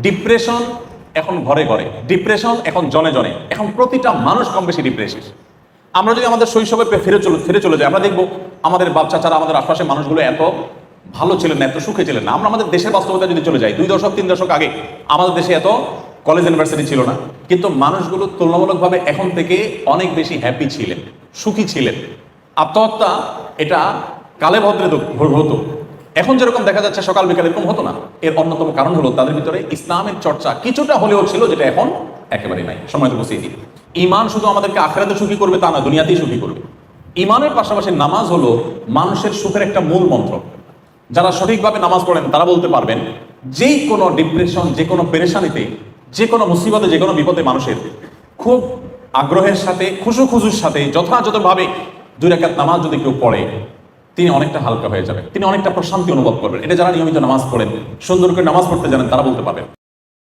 Depression এখন ঘরে ঘরে, ডিপ্রেশন এখন জনে জনে, এখন প্রতিটা মানুষ কম বেশি ডিপ্রেশন। আমরা যদি আমাদের শৈশবে ফিরে চলে যাই, আমরা দেখবো আমাদের বাচ্চা ছাড়া আমাদের আশপাশের মানুষগুলো এত ভালো ছিলেন না, এত সুখে ছিলেন না। আমরা আমাদের দেশের বাস্তবতা যদি চলে যাই, 2 দশক 3 দশক আগে আমাদের দেশে এত কলেজ ইউনিভার্সিটি ছিল না, কিন্তু মানুষগুলো তুলনামূলকভাবে এখন থেকে অনেক বেশি হ্যাপি ছিলেন, সুখী ছিলেন। আত্মহত্যা এটা কালে ভদ্রে হতো, এখন যেরকম দেখা যাচ্ছে সকাল বিকাল এরকম হতো না। এর অন্যতম কারণ হলো তাদের ভিতরে ইসলামের চর্চা কিছুটা হলেও ছিল, যেটা এখন একেবারেই নাই। সময় তো বসিয়ে দিই, ঈমান শুধু আমাদেরকে আখিরাতে সুখী করবে তা না, দুনিয়াতেই সুখী করবে। ঈমানের পাশাপাশি নামাজ হলো মানুষের সুখের একটা মূল মন্ত্র। যারা সঠিকভাবে নামাজ পড়েন তারা বলতে পারবেন যেই কোনো ডিপ্রেশন, যে কোনো পেরেশানিতে, যে কোনো মুসিবতে, যে কোনো বিপদে মানুষের খুব আগ্রহের সাথে, খুশুর সাথে যথাযথভাবে 2 রাকাত নামাজ যদি কেউ পড়ে, তিনি অনেকটা হালকা হয়ে যাবেন, তিনি অনেকটা প্রশান্তি অনুভব করবেন। এটা যারা নিয়মিত নামাজ পড়েন, সুন্দর করে নামাজ পড়তে জানেন, তারা বলতে পারবেন।